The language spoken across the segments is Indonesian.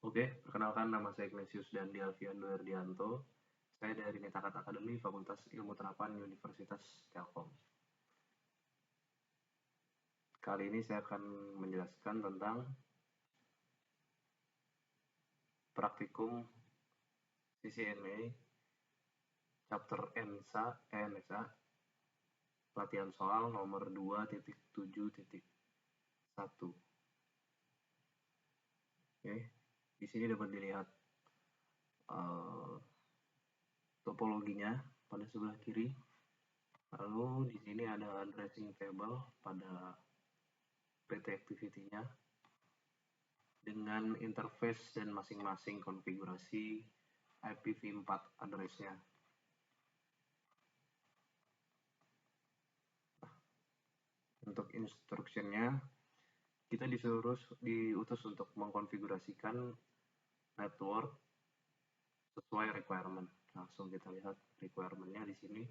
Oke, perkenalkan nama saya Ignatius dan Alfian Duerdianto. Saya dari Netakat Academy, Fakultas Ilmu Terapan Universitas Telkom. Kali ini saya akan menjelaskan tentang praktikum CCNA chapter NSA latihan soal nomor 2.7.1. Oke, di sini dapat dilihat topologinya pada sebelah kiri. Lalu di sini ada addressing table pada PT activity-nya dengan interface dan masing-masing konfigurasi IPv4 address-nya. Untuk instruction-nya, kita diutus untuk mengkonfigurasikan network sesuai requirement. Langsung kita lihat requirement-nya di sini.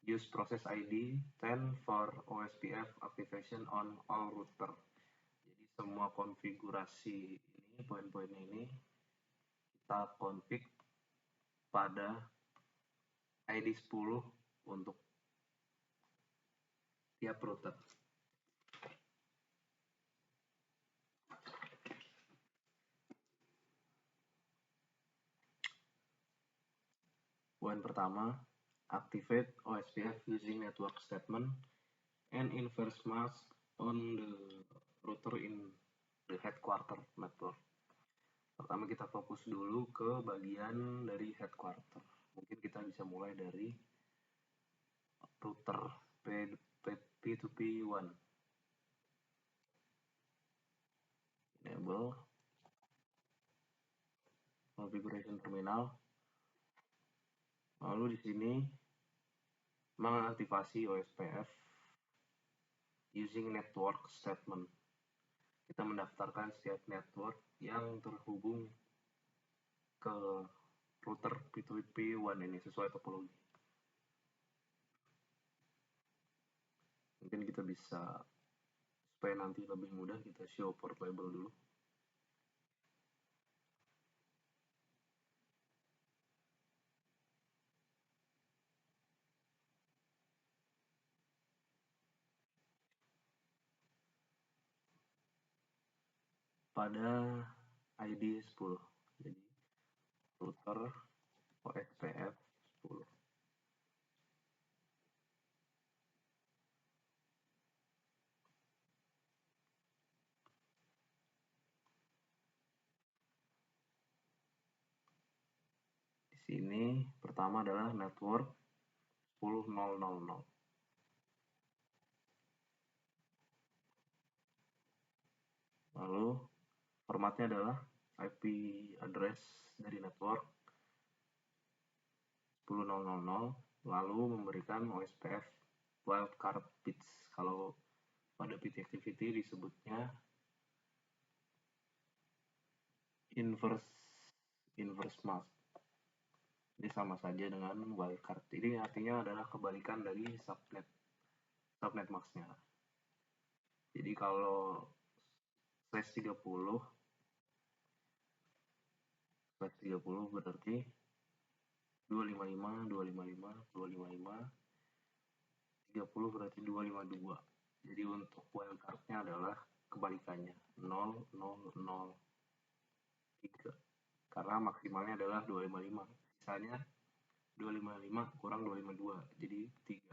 Use process ID 10 for OSPF activation on all router. Jadi semua konfigurasi ini, poin-poin ini kita config pada ID 10 untuk tiap router. Poin pertama, activate OSPF using network statement and inverse mask on the router in the headquarter network. Pertama kita fokus dulu ke bagian dari headquarter. Mungkin kita bisa mulai dari router P2P1. Enable configuration terminal. Lalu di sini mengaktifasi OSPF using network statement. Kita mendaftarkan setiap network yang terhubung ke router P2P1 ini sesuai topologi. Mungkin kita bisa, supaya nanti lebih mudah, kita show port label dulu. Pada ID 10, jadi router OSPF 10. Di sini pertama adalah network 10.0.0.0. Lalu formatnya adalah IP address dari network 10.0.0.0, lalu memberikan OSPF wildcard bits. Kalau pada PT activity disebutnya inverse mask. Ini sama saja dengan wildcard. Ini artinya adalah kebalikan dari subnet masknya. Jadi kalau /30 berarti 255, 255, 255, 30 berarti 252. Jadi untuk wildcardnya adalah kebalikannya 0, 0, 0, 3. Karena maksimalnya adalah 255. Sisanya 255 kurang 252. Jadi 3.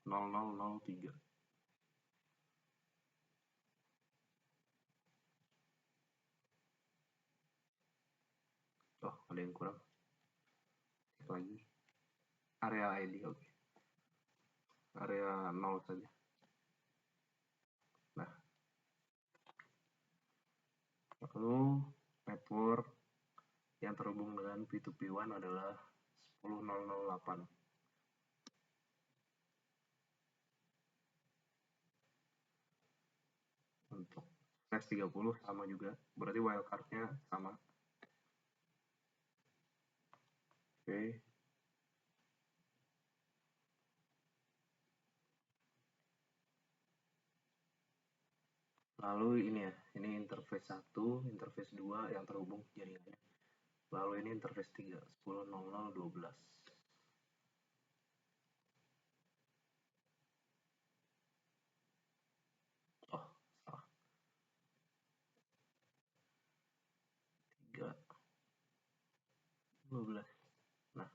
0003. Oh, ada yang kurang. Cek lagi. Area ID, oke. Area 0 saja. Nah. Lalu network yang terhubung dengan P2P1 adalah 10.008. Untuk /30 sama juga, berarti wildcardnya sama. Oke. Lalu ini ya, ini interface 1, interface 2 yang terhubung jaringannya. Lalu ini interface 3, 10.00.12. Oh, salah. 3, 12. Nah,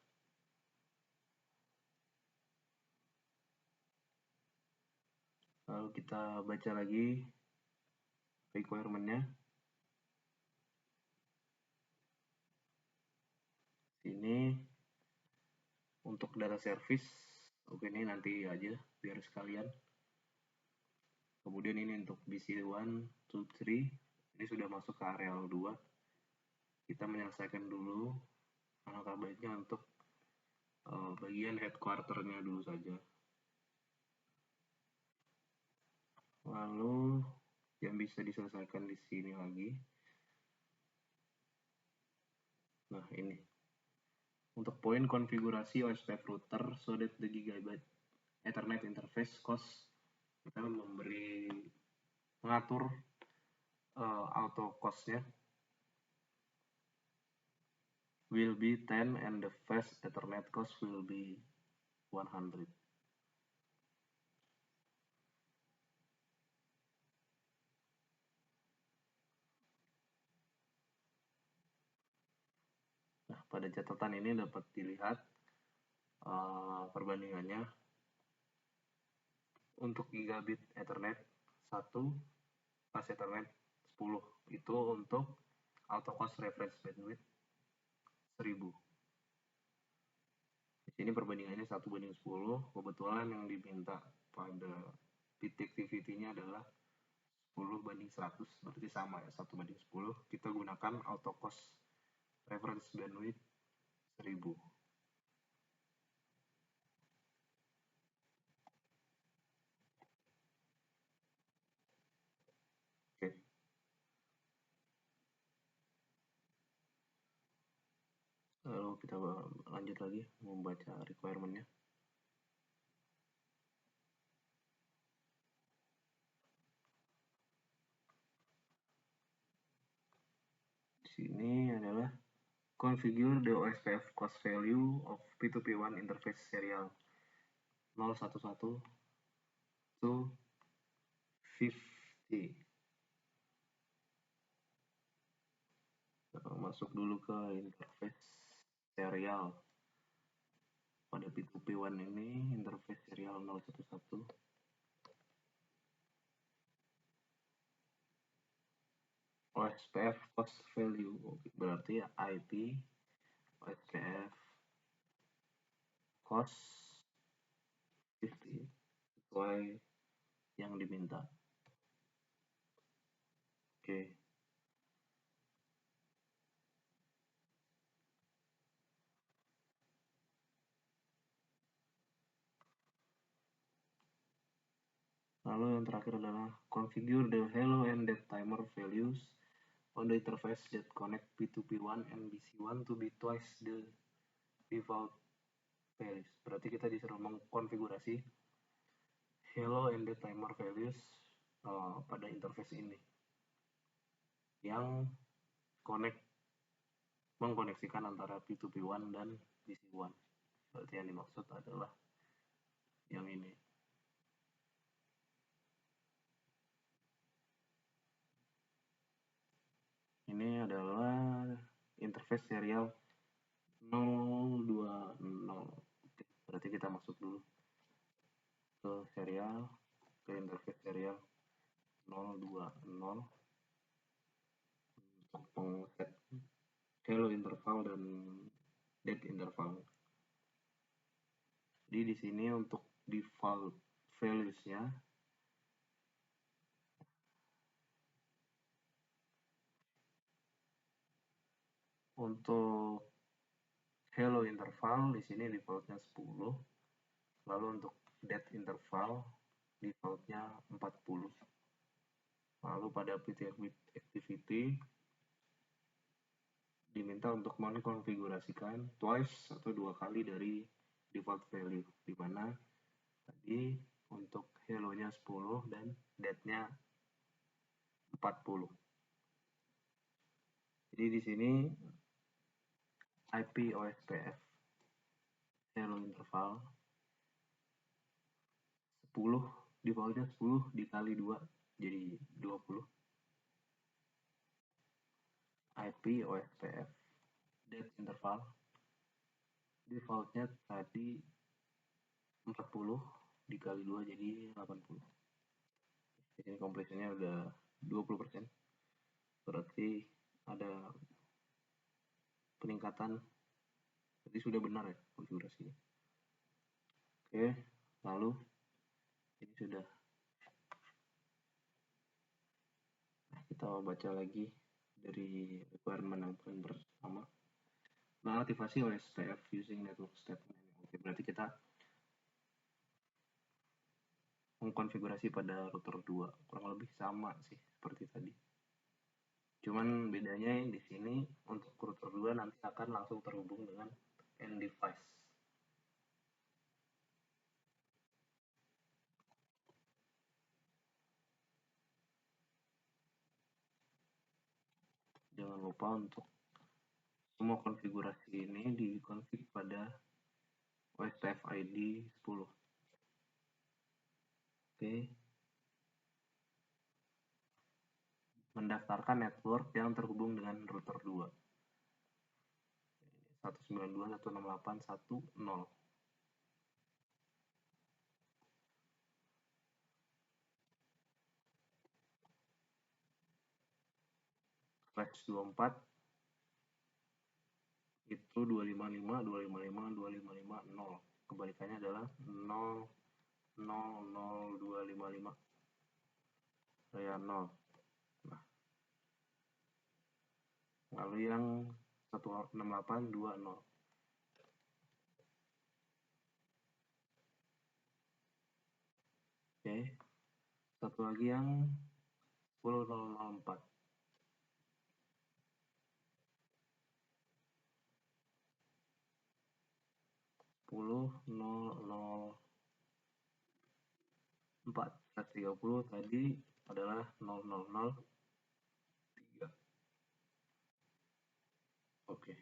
lalu kita baca lagi requirement-nya. Sini untuk data service, oke ini nanti aja biar sekalian. Kemudian ini untuk BC1, 2, 3, ini sudah masuk ke areal 2. Kita menyelesaikan dulu alangkah baiknya untuk bagian headquarter-nya dulu saja. Lalu yang bisa diselesaikan di sini lagi. Nah, ini. Untuk poin konfigurasi OSPF router so that the Gigabit Ethernet interface cost, kita mengatur auto cost-nya will be 10 and the fast Ethernet cost will be 100. Nah, pada catatan ini dapat dilihat perbandingannya untuk Gigabit Ethernet 1, fast Ethernet 10. Itu untuk auto cost reference bandwidth 1000. Di sini perbandingannya 1:10. Kebetulan yang diminta pada bit activity-nya adalah 10:100, berarti sama ya, 1:10. Kita gunakan auto cost reference bandwidth 1000. Oke. Lalu kita lanjut lagi membaca requirement-nya. Di sini adalah configure the OSPF cost value of P2P1 interface serial 011 to 50. Masuk dulu ke interface serial. Pada P2P1 ini interface serial 011. OSPF cost value, berarti ya IP OSPF cost 50 sesuai yang diminta. Oke. Lalu yang terakhir adalah configure the hello and dead timer values on the interface that connect P2P1 and BC1 to be twice the default values. Berarti kita disuruh mengkonfigurasi hello and dead timer values pada interface ini yang mengkoneksikan antara P2P1 dan BC1. Berarti yang dimaksud adalah yang ini. Ini adalah interface serial 020. Berarti kita masuk dulu ke serial, ke interface serial 020 untuk mengset hello interval dan dead interval. Jadi di sini untuk default values-nya untuk hello interval di sini defaultnya 10. Lalu untuk dead interval defaultnya 40. Lalu pada activity diminta untuk mengkonfigurasikan twice atau 2 kali dari default value, di mana tadi untuk hello-nya 10 dan dead-nya 40. Jadi di sini IP OSPF hello interval 10 di bawahnya 10 dikali 2 jadi 20. IP OSPF depth interval defaultnya tadi 40 dikali 2 jadi 80. Jadi completionnya udah 20%. Berarti ada peningkatan. Jadi sudah benar ya konfigurasinya. Oke, lalu ini sudah. Nah, kita baca lagi dari requirement yang paling pertama. Mengaktifasi OSPF using network statement. Oke, berarti kita mengkonfigurasi pada router 2. Kurang lebih sama sih seperti tadi. Cuman bedanya di sini untuk router 2 nanti akan langsung terhubung dengan end device. Jangan lupa untuk semua konfigurasi ini dikonfig pada OSPF ID 10. Oke. Mendaftarkan network yang terhubung dengan router 2. 192.168.1.0. Slash 24 itu 255, 255, 255, 0. Kebalikannya adalah 0, 0, 0, 255. Saya 0. Nah, lalu yang 168.20. Oke. Satu lagi yang 10.004. 10.004. 130 tadi adalah 0.003. Oke.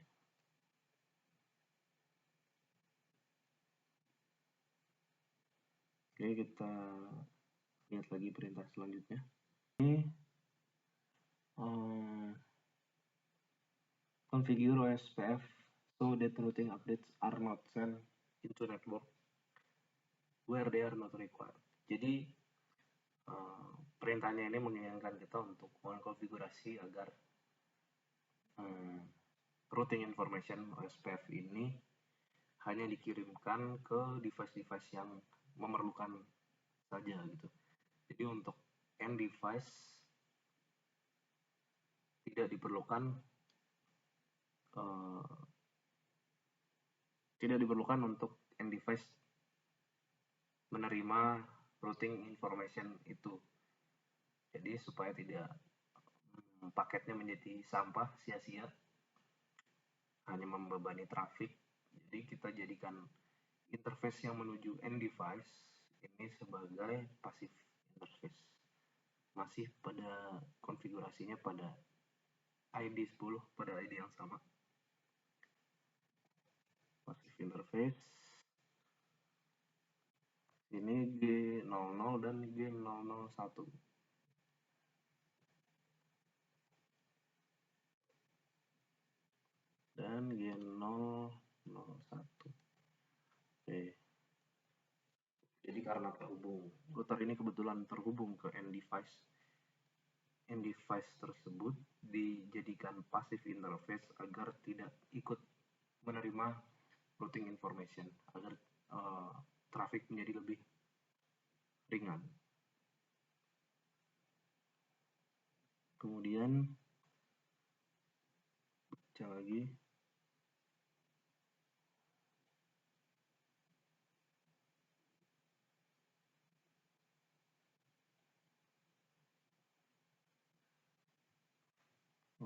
Oke, kita lihat lagi perintah selanjutnya. Ini configure OSPF so that routing updates are not sent into network where they are not required. Jadi perintahnya ini menginginkan kita untuk mengkonfigurasi agar routing information OSPF ini hanya dikirimkan ke device-device yang memerlukan saja gitu. Jadi untuk end device tidak diperlukan untuk end device menerima routing information itu. Jadi supaya tidak paketnya menjadi sampah sia-sia, hanya membebani traffic. Jadi kita jadikan interface yang menuju end device ini sebagai passive interface. Masih pada konfigurasinya pada ID 10, pada ID yang sama. Passive interface. Ini G00 dan G001. Dan G001. Oke. Jadi karena router ini kebetulan terhubung ke end device tersebut dijadikan passive interface agar tidak ikut menerima routing information, agar traffic menjadi lebih ringan. Kemudian baca lagi.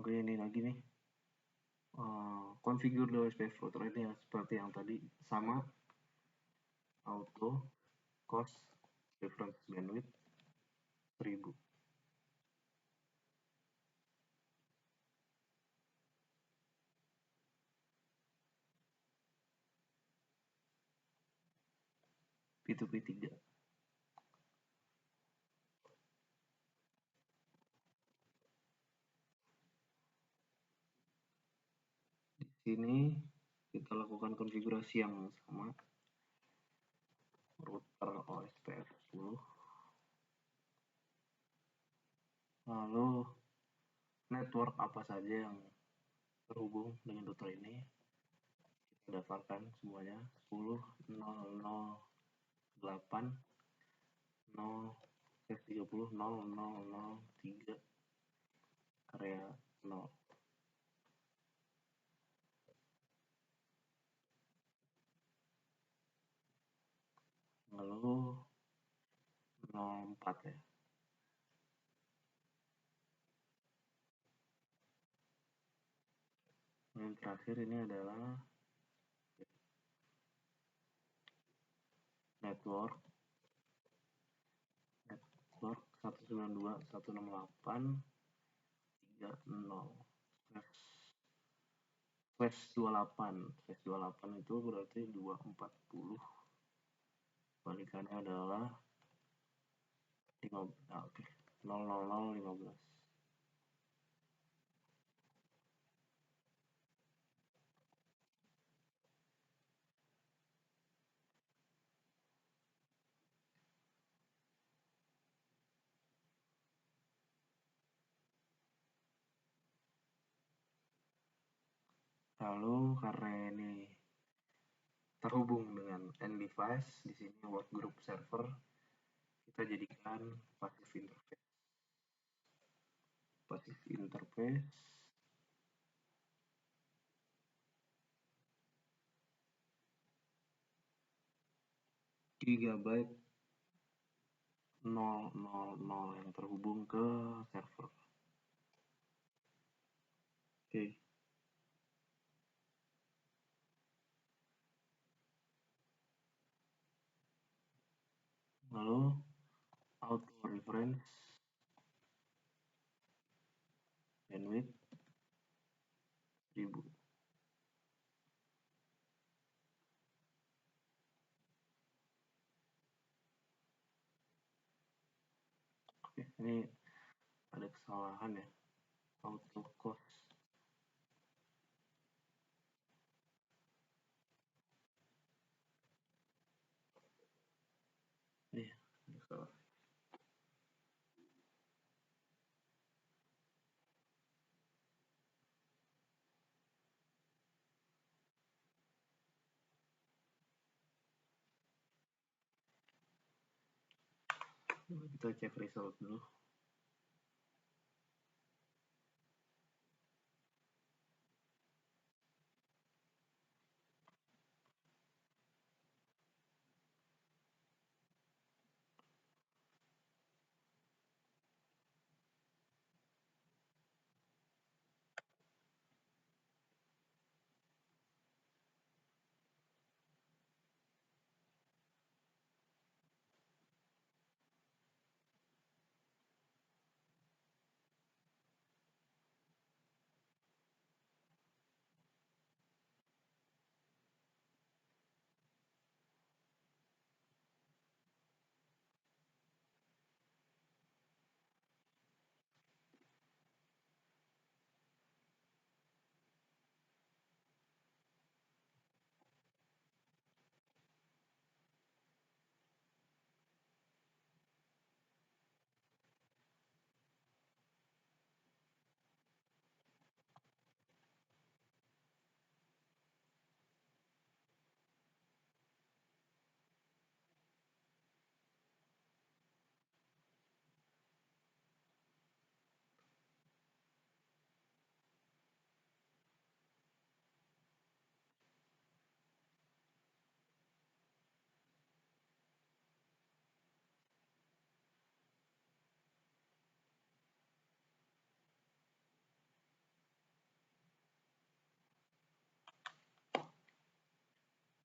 Oke, ini lagi nih. Configure the OSPF router ini seperti yang tadi, sama. Auto, cost, reference bandwidth, 1000. P2P3. Di sini kita lakukan konfigurasi yang sama, router OSPF 10, lalu network apa saja yang terhubung dengan router ini kita daftarkan semuanya 10.0.0.8 0/30.0.0.0.3 area 0. Lalu 04 ya. Yang terakhir ini adalah network 192.168.3.0/28 itu berarti 240, balikannya adalah 00015. Lalu karena ini terhubung dengan end device, di sini workgroup server, kita jadikan passive interface. Passive interface gigabyte 000 yang terhubung ke server. Oke. Lalu auto reference bandwidth 1000. Oke, ini ada kesalahan ya, auto cost. Iya, ada salah. Kita cek result dulu.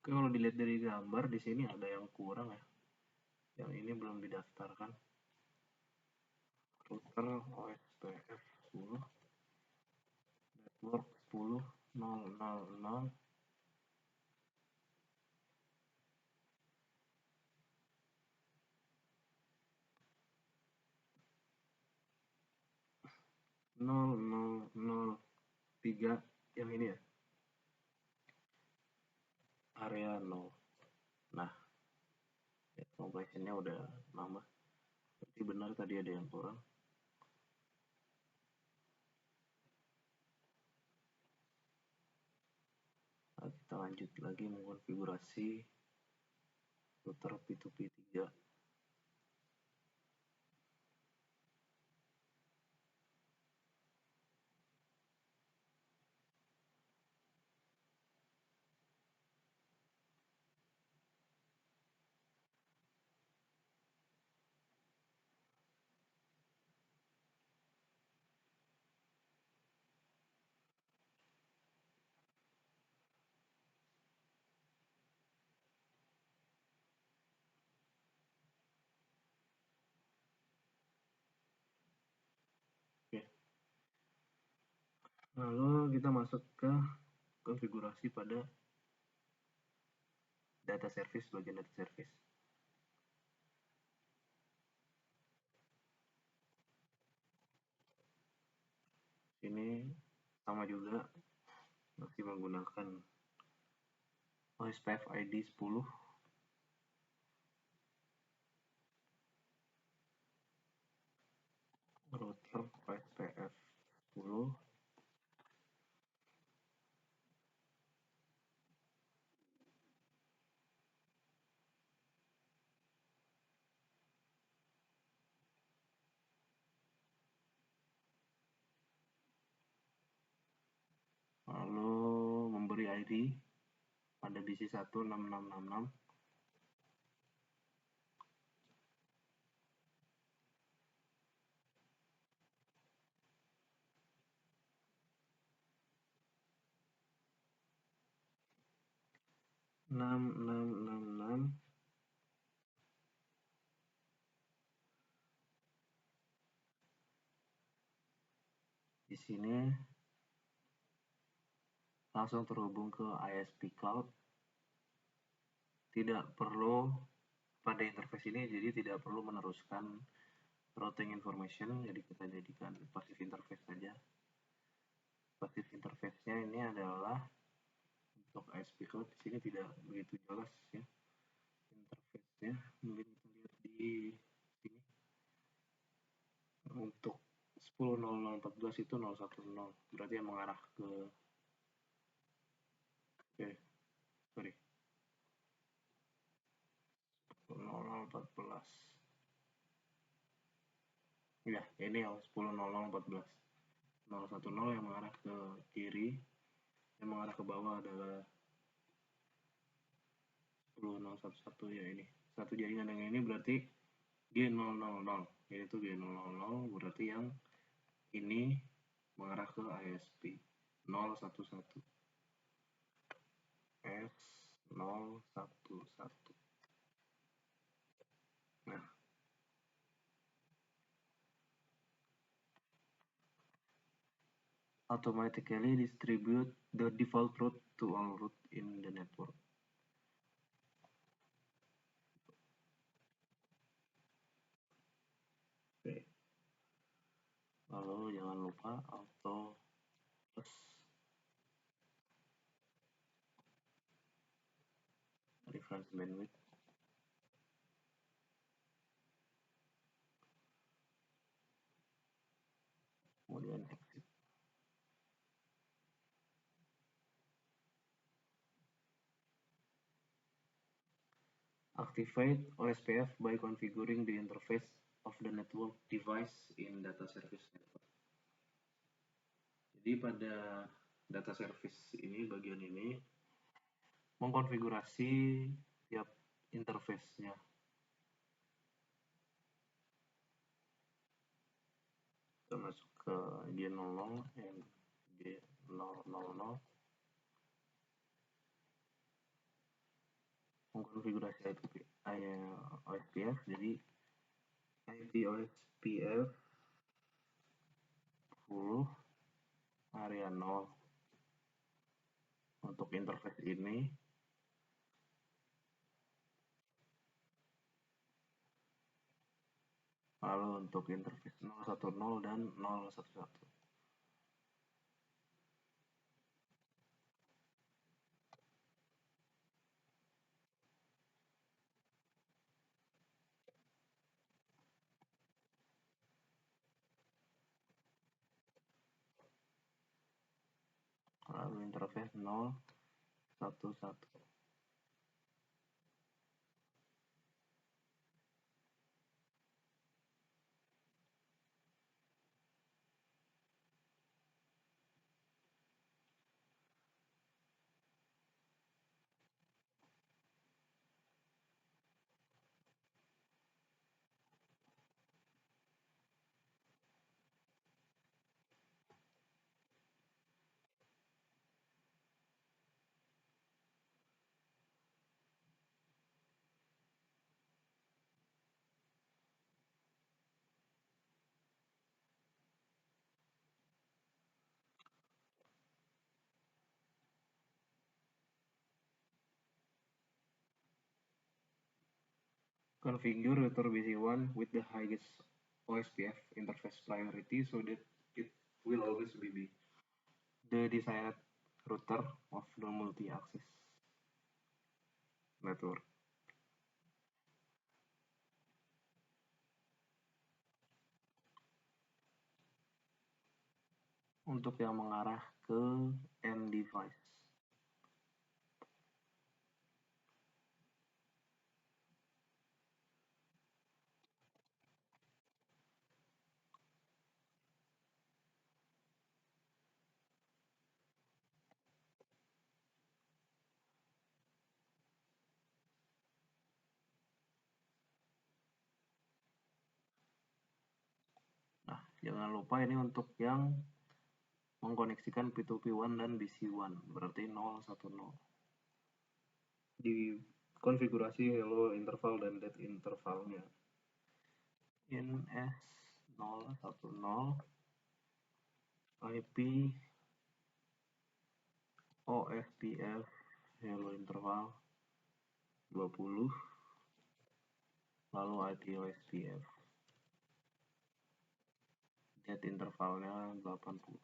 Oke, kalau dilihat dari gambar di sini ada yang kurang ya. Yang ini belum didaftarkan. Router OSPF 10, network 10.0.0.0, 0003 yang ini ya, area 0. Nah, completionnya udah nambah, berarti benar tadi ada yang kurang. Nah, kita lanjut lagi mengkonfigurasi router P2P 3. Oke. Lalu kita masuk ke konfigurasi pada data service, bagian data service. Ini sama juga, masih menggunakan OSPF ID 10. Router OSPF 10. Lalu memberi ID pada BC 16666. Di sini langsung terhubung ke ISP Cloud. Tidak perlu pada interface ini, jadi tidak perlu meneruskan routing information, jadi kita jadikan passive interface saja. Passive interface-nya ini adalah untuk ISP Cloud. Di sini tidak begitu jelas ya interface-nya, mungkin kita lihat di sini. Untuk 10.0014 itu 010, berarti yang mengarah ke sorry 10.0014 ya, ini yang 10.0014. 010 yang mengarah ke kiri, yang mengarah ke bawah adalah 10.011 ya, ini satu jaringan yang ini berarti G000, yaitu G000 berarti yang ini mengarah ke ISP 011 S011. Nah, automatically distribute the default route to all route in the network. Oke. Lalu jangan lupa auto plus reference bandwidth. Kemudian exit. Activate OSPF by configuring the interface of the network device in data service network. Jadi pada data service ini, bagian ini mengkonfigurasi tiap interface-nya. Kita masuk ke G00 and G000, mengkonfigurasi OSPF. Jadi IP OSPF 10 area 0 untuk interface ini. Lalu untuk interface 010 dan 011. lalu interface 0, 1, 1. Configure router BC1 with the highest OSPF interface priority so that it will always be the desired router of the multi-access network. Untuk yang mengarah ke end device. Nah, jangan lupa ini untuk yang mengkoneksikan P2P1 dan BC1, berarti 0, 1, 0. Di konfigurasi hello interval dan dead intervalnya. In S0, 1, 0, IP OSPF hello interval 20, lalu IP OSPF dead intervalnya 80.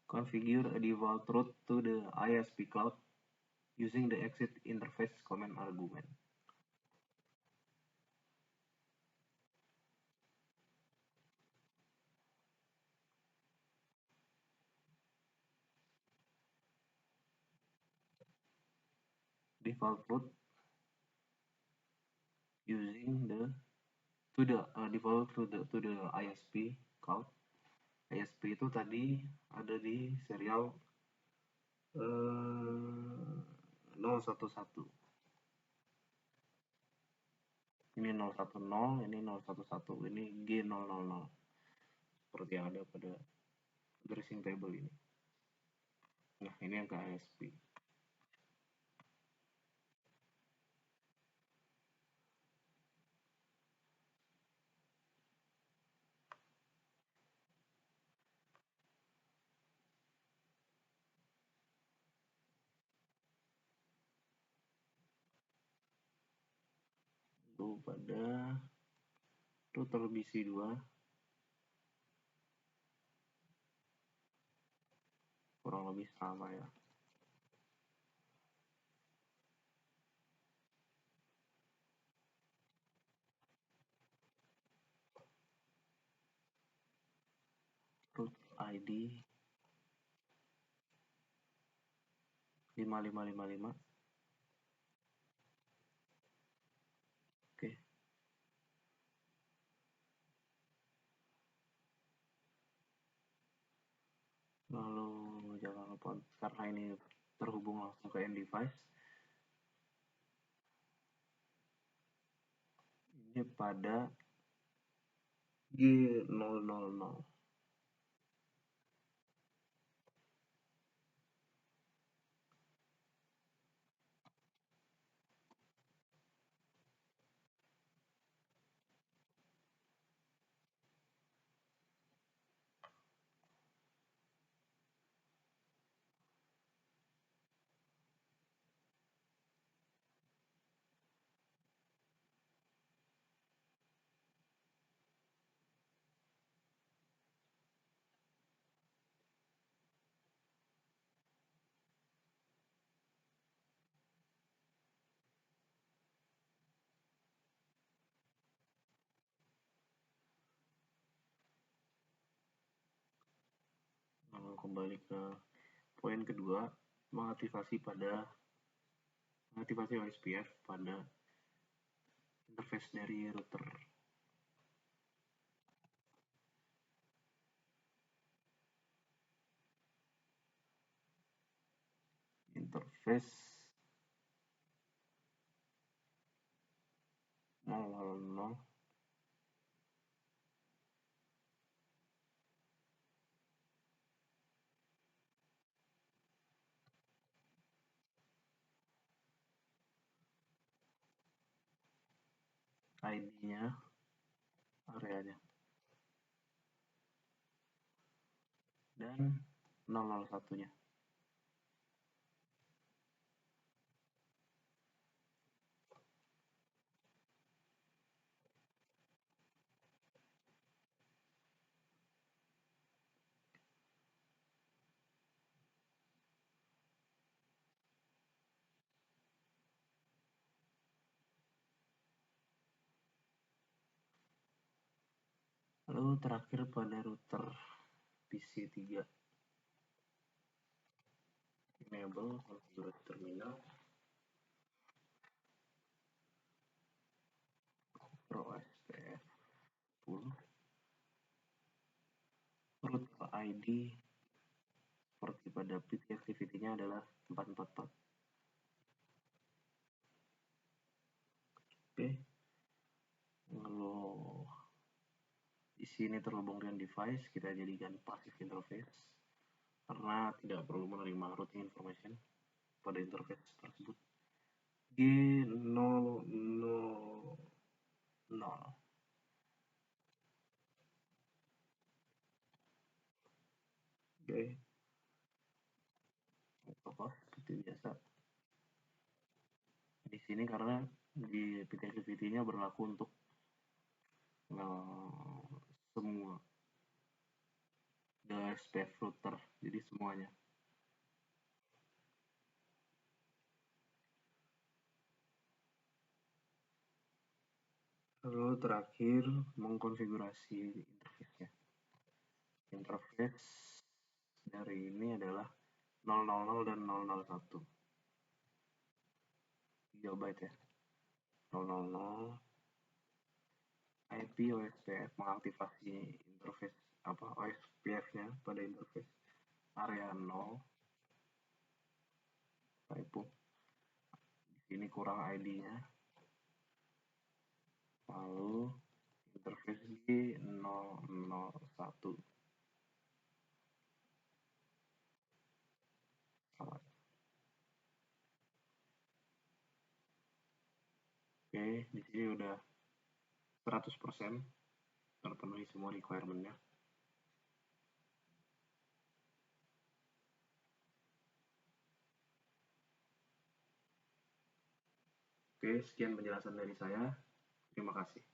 Configure a default route to the ISP cloud using the exit interface command argument. Default route using the default to the ISP cloud. ISP itu tadi ada di serial 011. Ini 010, ini 011, ini G000. Seperti yang ada pada addressing table ini. Nah, ini yang ke ISP. Lalu pada router BC2 kurang lebih sama ya. Root ID 5555. Oke. Lalu jangan lupa, karena ini terhubung langsung ke end device, ini pada G000. kembali ke poin kedua, mengaktifasi OSPF pada interface dari router. Interface 000 ID-nya, areanya, dan 001-nya. Lalu terakhir pada router PC3, enable konfigurasi terminal pro OSPF 10, router ID seperti pada PT activity-nya adalah 444. Oke, lalu di sini terhubung dengan device, kita jadikan passive interface karena tidak perlu menerima routing information pada interface tersebut. G000. Oke, seperti biasa. Di sini karena di PT activity-nya berlaku untuk semua OSPF router, jadi semuanya. Lalu terakhir mengkonfigurasi interface-nya. Interface dari ini adalah 000 dan 001. 3 byte ya. 000 IP OSPF mengaktifasi interface OSPF-nya pada interface area 0. Typo. Di sini kurang ID-nya. Lalu interface G001. Oke, di sini udah 100% terpenuhi semua requirement-nya. Oke, sekian penjelasan dari saya. Terima kasih.